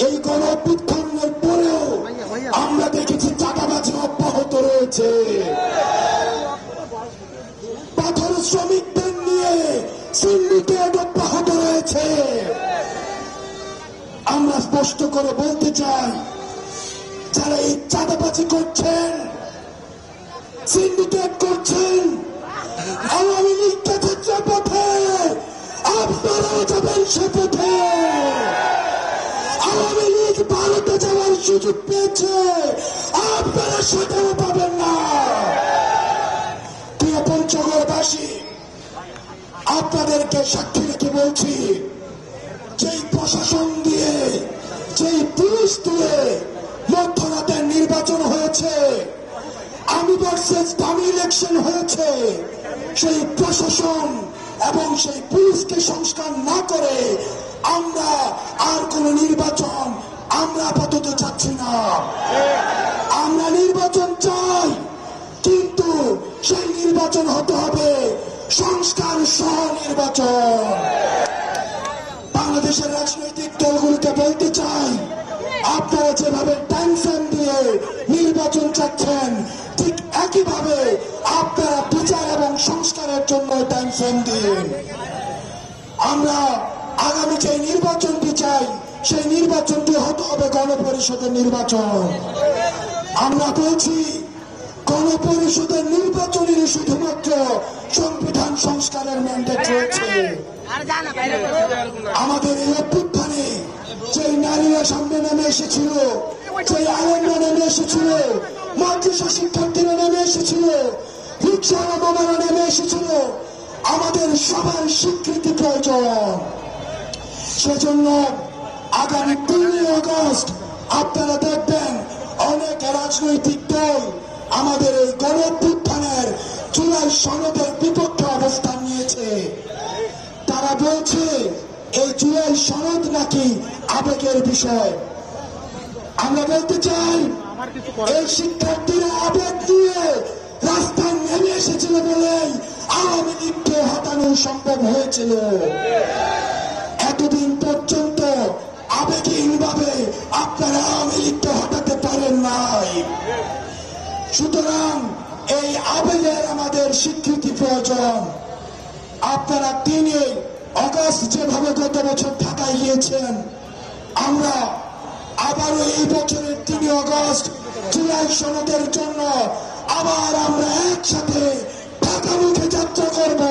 এই গণ অভ্যুত্থানের পরেও আমরা দেখেছি চাঁদাবাজি অব্যাহত রয়েছে। পাথর শ্রমিকদের নিয়ে সিন্ডিকেট অব্যাহত রয়েছে। আমরা স্পষ্ট করে বলতে চাই, যারা এই চাঁদাবাজি করছেন, সিন্ডিকেট করছেন, আওয়ামী লীগ গেছে যে পথে, আপনারাও যাবেন সে পথে। আওয়ামী লীগ ভারতে যাওয়ার সুযোগ পেয়েছে, আপনারা সেটাও পাবেন না। প্রিয় পঞ্চগড়বাসী, আপনাদেরকে সাক্ষী রেখে বলছি, যেই প্রশাসন দিয়ে, যেই পুলিশ দিয়ে মধ্যরাতের নির্বাচন হয়েছে, আমি ভার্সেস দামি ইলেকশন হয়েছে, সেই প্রশাসন এবং সেই পুলিশকে সংস্কার না করে আমরা আর কোন নির্বাচন আমরা আপাতত চাচ্ছি না। আমরা নির্বাচন চাই, কিন্তু সেই নির্বাচন হতে হবে সংস্কার সহ নির্বাচন। বাংলাদেশের রাজনৈতিক দলগুলোকে বলতে চাই, আপনারা যেভাবে টাইম ফ্রেম দিয়ে নির্বাচন চাচ্ছেন, ঠিক একইভাবে আপনারা বিচার এবং সংস্কারের জন্য টাইম ফ্রেম দিন। আমরা আগামী যে নির্বাচনটি চাই, সেই নির্বাচনটি হতে হবে গণপরিষদের নির্বাচন। আমরা বলছি, গণপরিষদের নির্বাচনের শুধুমাত্র সংবিধান সংস্কারের ম্যান্ডেট রয়েছে। আমাদের এই অভ্যুত্থানে যে নারীরা সামনে নেমে এসেছিল, যে আলেমরা নেমে এসেছিল, মাদ্রাসা শিক্ষার্থীরা নেমে এসেছিল, রিকশাওয়ালা মামারা নেমে এসেছিল, আমাদের সবার স্বীকৃতি প্রয়োজন। সেজন্য আগামী 3 আগস্ট আপনারা দেখবেন অনেক রাজনৈতিক দল আমাদের এই গণ অভ্যুত্থানের জুলাই সনদের বিপক্ষে অবস্থান নিয়েছে। তারা বলছে এই জুলাই সনদ নাকি আবেগের বিষয়। আমরা বলতে চাই, এই শিক্ষার্থীরা আবেগ দিয়ে রাস্তায় নেমে এসেছিল বলেই আওয়ামী লীগকে হটানো সম্ভব হয়েছিল। এতদিন পর্যন্ত আবেগহীনভাবে আপনারা আওয়ামী লীগকে হটাতে পারেন নাই। সুতরাং এই আবেগের আমাদের স্বীকৃতি প্রয়োজন। আপনারা 3 আগস্ট যেভাবে গত বছর ঢাকায় গিয়েছেন, আমরা আবারও এই বছরের 3 আগস্ট জুলাই সনদের জন্য আবার আমরা একসাথে ঢাকা মুখে যাত্রা করব।